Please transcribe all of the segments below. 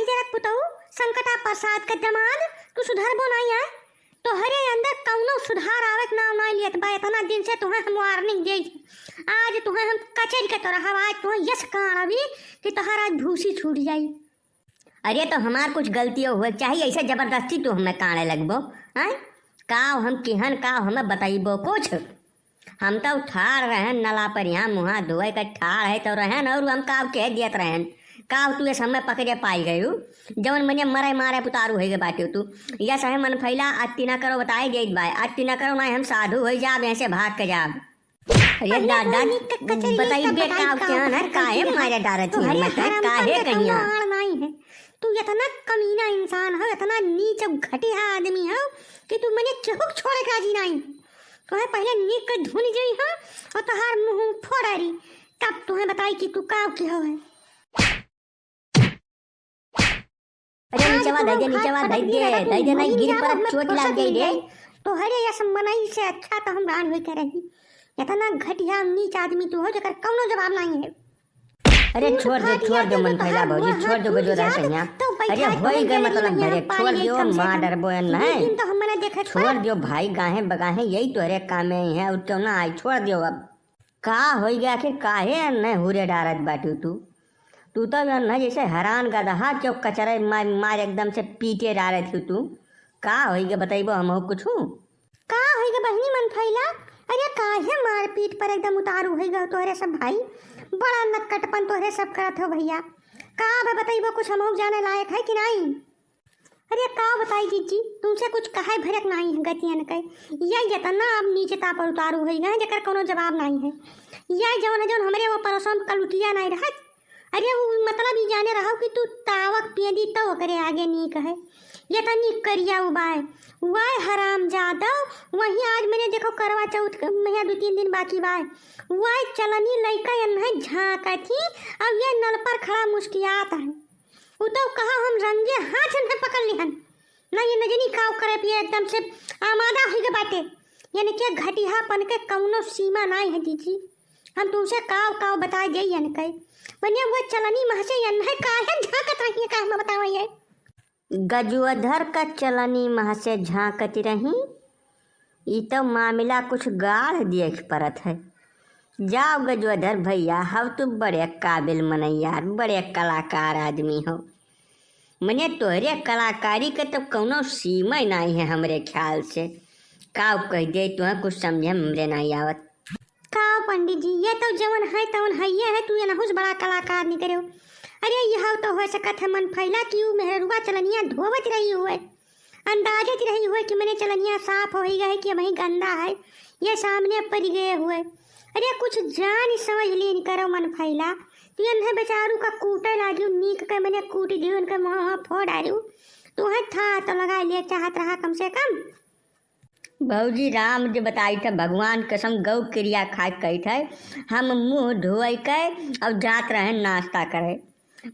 कही जरा पुतऊ संकटा प्रसाद का दमाद तू सुधरबो नहीं है तो हरे अंदर कौनो सुधार आवत नाम नहीं लियत बा। इतना दिन से तुम्हें हम वार्निंग दे आज तुम्हें हम कचेरी के तरह आज तुम्हें यस कहाँ अभी कि तुम्हारा आज भूसी छूट जाई। अरे तो हमार कुछ गलतियों हुए चाहिए ऐसे जबरदस्ती तो हमें काने लगबो हैं का हम केहन का हमें बताइबो कुछ। हम तो ठाड़ रहन नला पर यहाँ मुँह धोए का ठाड़ है तो रहन और हम काव कह दियत रहन काव तू समय पकड़े पाई गई जवन मने मरे मारे पुतारू है बाटे तू या सहे मन फैला अति ना करो बताए गई बाय अति ना करो ना हम साधु हो जाब ऐसे भाग के जाब। अरे दादा बताइए काव क्या है काहे मारे डारत काहे कहिया नहीं है तू इतना कमीना इंसान हो इतना नीच घटिया आदमी हो कि तू मने चहुक छोड़े का जी नहीं तुम्हें पहले नीक के धुन गई हो और तहार मुंह फोड़ारी तब तुम्हें बताई कि तू काव की हो है। अरे नीचवा धै दे नहीं गिर पर चोट लग गई रे तो हरे ये सम्मनाई से अच्छा तो हम रान होई करेगी इतना घटिया नीच आदमी तू हो जकर कौनो जवाब नहीं है। अरे छोड़ दो मन फैला भौजी छोड़ दो गजो रह कन्या अरे होई गए मतलब मेरे छोड़ दियो मां डरबो नहीं तो हमने देखा छोड़ दियो भाई गाहे बगाहे यही तो रे काम है और तो ना आई छोड़ दियो अब का होई गया आखिर काहे न हुरे डारत बाटू तू तो न जैसे हैरान गधा चौक कचरे मार एकदम से पीटे डारे थी तू का होई गया बताइबो हम कुछ का होई गया बहनी मन फैला अरे काहे मार पीट पर एकदम उतारू होई गया तोरे सब भाई बड़ा नक्कटपन तोरे सब करत हो भैया का बताइबो कुछ हम जाने लायक है कि नहीं। अरे का बताई जीजी तुमसे कुछ कहे भरक नहीं है गतियन के ये जतना अब नीचता पर उतारू होई गए जकर कोनो जवाब नहीं है ये जवन हमरे वो परोसम कलुटिया नहीं रहा। अरे वो मतलब ये जाने रहा कि तू तावक पिए दी तो करे आगे नहीं कहे ये तो नहीं करिया उबाय वाय हराम ज्यादा वहीं आज मैंने देखो करवा चौथ महीना 2-3 दिन बाकी बाय वाय चलनी लड़का नहीं झाँका थी अब ये नल पर खड़ा मुस्कियात है वो तो कहा हम रंगे हाथ में पकड़ लिहन ना ये नजनी काव करे पिए एकदम से आमादा हो गए बाटे यानी क्या घटियापन के कौनो सीमा नहीं है दीदी हम तुमसे काव बताए गई है कई बनिया वो चलनी मह से है काहे झांकत रही है का हम बताओ ये गजुअधर का चलनी मह से झांकती रही ये तो मामला कुछ गाढ़ देख परत है। जाओ गजुअधर भैया हम तो बड़े काबिल मनैयार बड़े कलाकार आदमी हो मने तोहरे कलाकारी के तो कोनो सीमा नहीं है हमरे ख्याल से का कह दे तुम्हें कुछ समझे हमरे नहीं आवत का पंडित जी ये तो जवन है ये है तू ये नहुस बड़ा कलाकार नहीं करे अरे यह तो हो सकत है मन फैला कि वो मेहरुआ चलनिया धोवत रही हुए अंदाजत रही हुए कि मैंने चलनिया साफ हो ही गए कि वही गंदा है ये सामने पड़ गए हुए अरे कुछ जान समझ ली करो मन फैला तू ये बेचारू का कूटे लाजू नीक के मैंने कूट दी उनके मुँह फोड़ डालू तू था तो लगा लिया चाहत रहा कम से कम। भौजी राम जो बताई था भगवान कसम गौ क्रिया खाए कही थे हम मुँह धोए के और जात रहे नाश्ता करे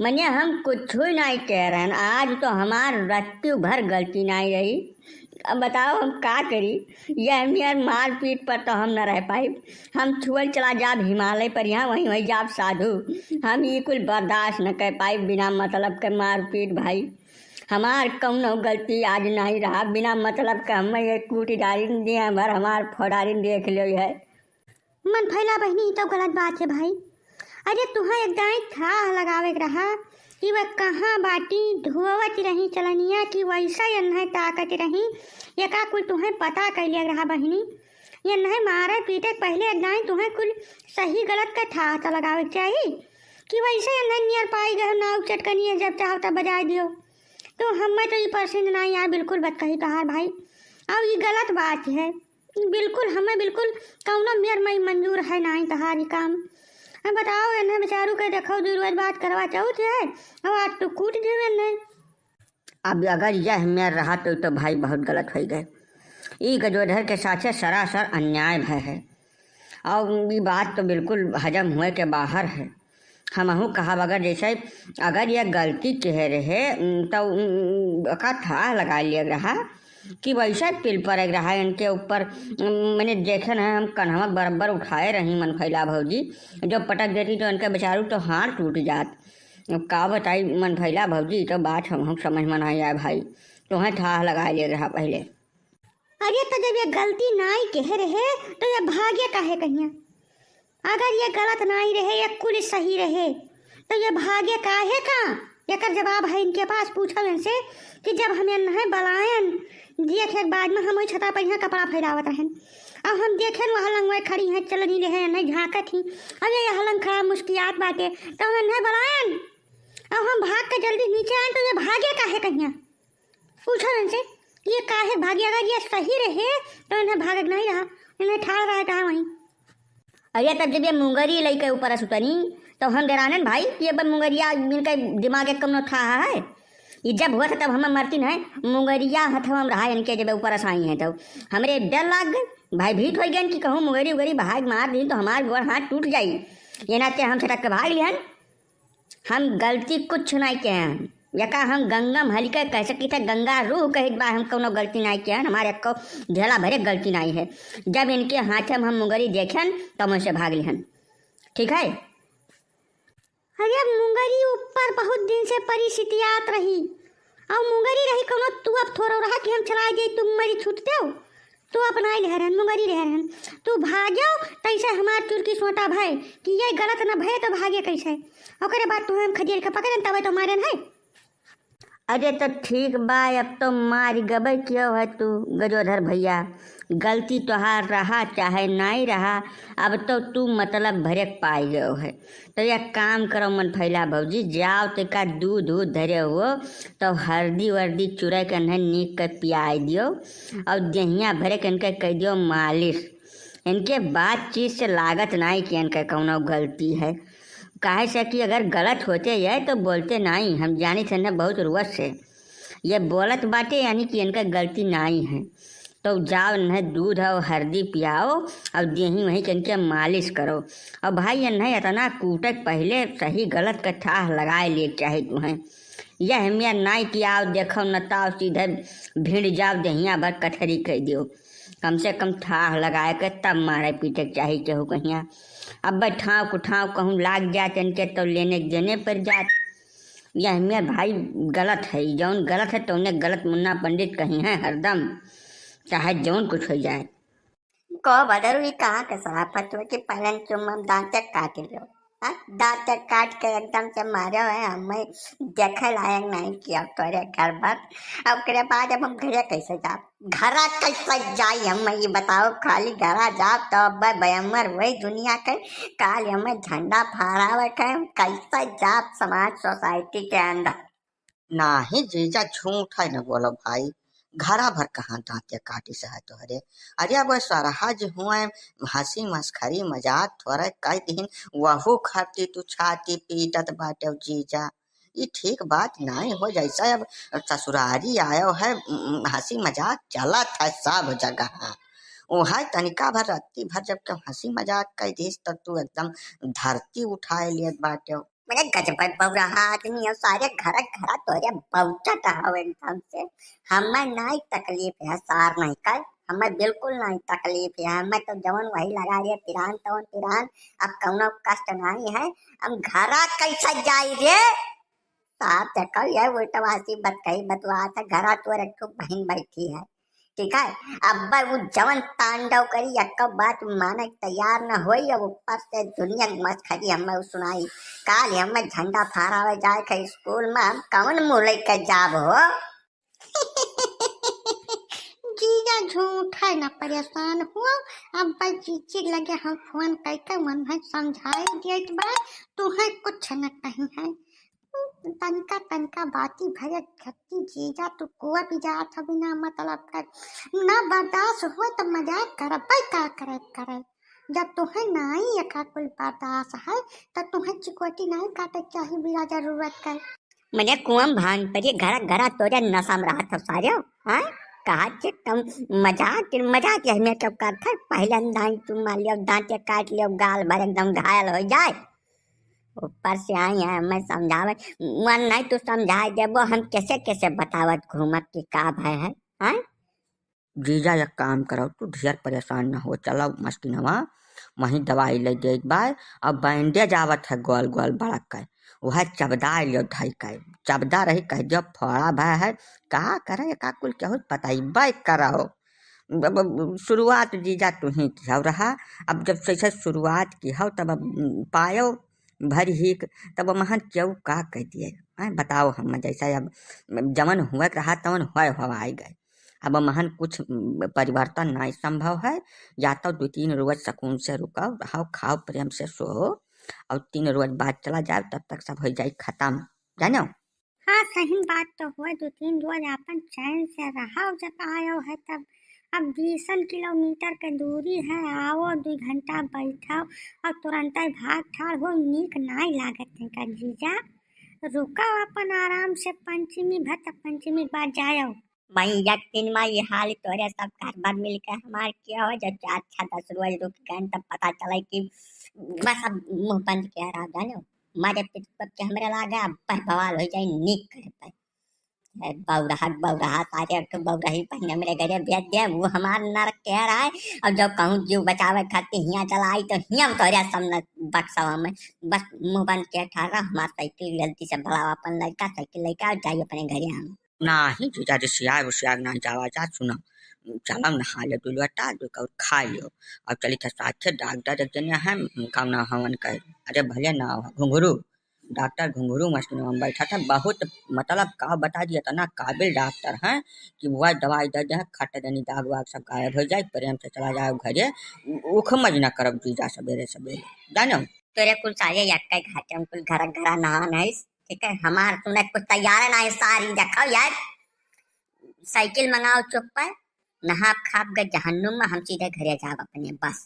मने हम कुछ नहीं कह रहे हैं आज तो हमार रत्तू भर गलती नहीं रही। अब बताओ हम का करी यह मेर मार पीट पर तो हम न रह पाए हम छुअल चला जाब हिमालय पर यहाँ वहीं जाब साधु हम ये कुल बर्दाश्त न कर पाए बिना मतलब के मार पीट भाई हमार कौनो गलती आज नहीं रहा बिना मतलब का हमें ये कूटी डाली दिए भर हमार फोड़ारी देख लो है। मन फैला बहनी तो गलत बात है भाई अरे तुम्हें एकदम था लगावे रहा कि वह कहाँ बाटी धोवत रही चलनिया कि वैसा नहीं ताकत रही ये का कुल तुम्हें पता कर लिया रहा बहनी ये नहीं मारे पीटे पहले एकदम तुम्हें कुल सही गलत का था तो लगावे चाहिए कि वैसे नहीं नियर पाई गए नाव चटकनी जब चाहो तब बजा दियो तो हमें तो ये पसंद नहीं यार बिल्कुल बात कही तहार भाई अब ये गलत बात है बिल्कुल हमें बिल्कुल कौनो मेर मई मंजूर है नहीं तहार ये काम। अब बताओ इन्हें बेचारू के देखो रोज बात करवा चाहते है अब आज तो कूट दिए नहीं। अब अगर यह मेर रहा तो भाई बहुत गलत हो गए ये गजोधर के साथ सरासर अन्याय भय है और ये बात तो बिल्कुल हजम हुए के बाहर है। हमहू कहा अगर जैसे अगर यह गलती कह रहे तो का था लगा लिया रहा कि वैसा पिल पर रहा इनके ऊपर मैंने देखे ना हम कन्हवा बराबर उठाए रही मन फैला भौजी जो पटक देती तो इनका बेचारू तो हाथ टूट जात अब का बताई मन भैला भौजी, तो बात हम समझ में नहीं आए भाई, तुम्हें था लगा ले रहा पहले। अरे तो जब ये गलती नाई कह रहे तो ये भाग्य काहे कहिया? अगर ये गलत नाई रहे या कुल सही रहे तो ये भाग्य काहे का? एकर जवाब है इनके पास, पूछल इनसे कि जब हम नहीं बलायन दिए थे बाद में हम वही छता पर यहाँ कपड़ा फैलावत रहन, अब हम देखे वहाँ लंगवाई खड़ी हैं, चल नहीं रहे नहीं झाँकत ही, अब ये हलंग खड़ा मुस्कियात बाटे तो हम नहीं बलायन, अब हम भाग के जल्दी नीचे आए तो ये भाग्य काहे कहिया? पूछल इनसे ये काहे भाग्य? अगर ये सही रहे तो इन्हें भागक नहीं रहा, इन्हें ठाड़ रहा था वहीं। अरे तब जब ये मुंगरी लई के ऊपर सुतनी तो हम डरानन भाई, ये बन मुंगरिया इनका दिमाग एक कम था है, ये जब हुआ था तब हम मरती है, मुंगरिया हथ हम रहा इनके जब ऊपर आई हैं तो हमरे डर लाग गए, भाई भीत हो गए कि कहूँ मुंगरी उगरी भाग मार दी तो हमारे गोड़ हाथ टूट जाई, ये नाते हम छटक के भाग लिहन। हम गलती कुछ नहीं के हैं, यका हम गंगम हल्के कह सकी थे, गंगा रूह कह बा हम कोनो गलती नहीं किया, हमारे को ढेला भरे गलती नहीं है। जब इनके हाथ में हम मुंगरी देखन तो हम उनसे भाग लिहन, ठीक है। अरे मुंगरी ऊपर बहुत दिन से परिस्थितियात रही, और मुंगरी रही कोनो तू अब थोड़ा रहा कि हम चला गई तुम मरी छूटते हो, तू अपना ही रहन मुंगरी रहन, तू भाग्यो तैसे हमार चुरकी सोटा भाई कि ये गलत न भय तो भाग्य कैसे, ओकरे बाद तू हम खदेड़ के पकड़न तब तो मारन है। अरे तो ठीक बा, अब तो मार गबे क्यों है तू गजोधर भैया, गलती तोहार रहा चाहे नहीं रहा, अब तो तू मतलब भरे पाई गयो है। तो यह काम करो मन फैला भौजी, जाओ तो का दूध दूध धरे हो तो हल्दी वर्दी चुरा के नहीं नीक के पियाई दियो, और दहिया भरे के इनके कह दियो मालिश, इनके बातचीत से लागत नहीं कि इनके कौनो गलती है, काहे से कि अगर गलत होते ये तो बोलते नहीं, हम जानी थे न बहुत रुवत से, ये बोलत बाटे यानी कि इनका गलती नहीं है। तो जाओ न दूध और हल्दी पियाओ और दही वहीं के इनके मालिश करो, और भाई नहीं इतना कूटक पहले सही गलत का ठाह लगाए लिए चाहे तुम्हें, यह हमिया नहीं कि आओ देखो न ताओ सीधे भिड़ जाओ दहिया भर कठरी कह दियो, कम से कम ठाह लगाए के तब मारे पीटे चाहे केहू कहिया। अब ठाव कुठाव कहूँ लाग जात इनके तो लेने देने पर जात, यह में भाई गलत है, जौन गलत है तो उन्हें गलत मुन्ना पंडित कहीं है हरदम, चाहे जौन कुछ हो जाए। को बदरू कहाँ के सराफत हुए कि पहले चुम्मा दांते काट लो, दांत काट के एकदम से मारे हुए हमें देखे लायक नहीं किया तोरे घर पर। अब के बाद अब हम घरे कैसे जाओ, घरा कैसे जाई हम ये बताओ, खाली घरा जाओ तो अब बयमर वही दुनिया के काल हमें झंडा फहरावे के कैसे जाप समाज सोसाइटी के अंदर। नाही जीजा झूठ है न बोलो भाई, घरा भर कहाँ दांते काटी से है तोहरे, अरे अब सरहज हुए हंसी मस्खरी मजाक थोड़ा कई दिन वहू खाती तू छाती पीटत बाटे जीजा, ये ठीक बात नहीं हो, जैसा अब ससुरारी आयो है हंसी मजाक चलत है सब जगह, वह तनिका भर रत्ती भर जब तुम हंसी मजाक कई दिस तब तू एकदम धरती उठाए लियत बाटे। मेरे गजब बौरा आदमी है, सारे घर घर तोरे बहुचट हो एकदम से, हमें नहीं तकलीफ है सार नहीं कर, हमें बिल्कुल नहीं तकलीफ है, हमें तो जवन वही लगा रही पिरान तवन पिरान, अब कौनो कष्ट नहीं है, हम घरा कैसे जाई रे साहब देखो ये उल्टवासी बत कही बतवा था, घरा तो रखो बहन बैठी है, ठीक है। अब वो जवन तांडव करी एक बात माने तैयार न होई, अब ऊपर से दुनिया मत खड़ी हमें सुनाई, काल हमें झंडा फहरावे जाए के स्कूल में, हम कौन मुँह लेके जाब हो। जीजा झूठ है ना परेशान हुआ, अब बस चीची लगे हम फोन करके मन भर समझाए दिए बा, तुम्हें कुछ न कहीं है, तनका तनका बाती भरे घटी जीजा तू कुआ भी जात हो बिना मतलब कर, ना बर्दाश्त हो तो मजाक कर भाई का करे, जब तुम्हें नहीं एका कोई बर्दाश्त है तो तुम्हें चिकोटी नहीं काटे चाहिए बिना जरूरत कर। मुझे कुआं भांग पर घरा घरा तोरे नशा में रहा था सारे, हाँ कहा तुम मजाक मजाक में कब करता, पहले दांत तुम मार लियो दांते काट लियो गाल भर एकदम घायल हो जाए, ऊपर से आई है मैं समझावे मन नहीं तू समझाए देबो, हम कैसे कैसे बतावत घूमत की का भय है, हाँ जीजा एक काम करो, तू ढेर परेशान न हो, चलो मस्ती नवा वहीं दवाई ले दे एक बार, अब बैंडेज आवत है गोल गोल बड़क कर, वह चबदा लियो धई के चबदा रही कह जब फड़ा भय है का करे का कुल क्या हो पता ही बाय कराओ। शुरुआत जीजा तू ही हो रहा। अब जब से शुरुआत की हो तब अब पायो भर ही तब महन क्यों का कह दिए बताओ। हम जैसा अब जमन हुआ रहा तमन हुआ हवा आई गए। अब महन कुछ परिवर्तन नहीं संभव है। या तो 2-3 रोज सुकून से रुको रहो खाओ प्रेम से सो और 3 रोज बाद चला जाए तब तक सब हो जाए खत्म जानो। हाँ सही बात तो हुआ 2-3 रोज अपन चैन से रहा जब आयो है तब। अब 20 किलोमीटर के दूरी है आओ 2 घंटा बैठो और तुरंत ही भाग ठाड़ हो नीक नहीं लागत है का जीजा। रुको अपन आराम से पंचमी भत पंचमी बाद जाओ। मैं एक दिन में ये हाल तोरे सब कारबार मिलकर हमार क्या हो जब 4-6-10 रोज रुक गए तब पता चला कि बस अब मुंह बंद किया रहा जानो। मारे पिट के हमरे लागा बवाल हो जाए नीक करे पे बौराहा सारे तो बौराही पहने मेरे घरे भेज दे वो हमार नरक कह रहा है। और जब कहूँ जीव बचावे खातिर हिया चलाई तो हिया तोरे सामने बक्सवा में बस मुंह बंद के ठाड़ा हमार साइकिल गलती से भला अपन लड़का साइकिल लेकर और जाइए अपने घरे हम नाही जीजा जी सियाग ना जावा जा सुनो चलो नहा ले दुलवटा और खा लियो और चली था साथे डॉक्टर एक जने है काम ना हवन कर। अरे भले ना घुंघरू डॉक्टर घुंघरू मशीन में बैठा था बहुत मतलब का बता दिया था ना काबिल डॉक्टर हैं कि वह दवाई दे दे खट देनी दाग वाग सब गायब हो जाए प्रेम से चला जाए घरे उखमज न करब जीजा सवेरे सवेरे जानो। तोरे कुल सारे यक्का घाटे कुल घर घर नहा नहीं ठीक है हमार सुने कुछ तैयार नहीं सारी रखो यार। साइकिल मंगाओ चुप पर नहा खाप गए जहन्नुम में हम सीधे घरे जाओ अपने बस।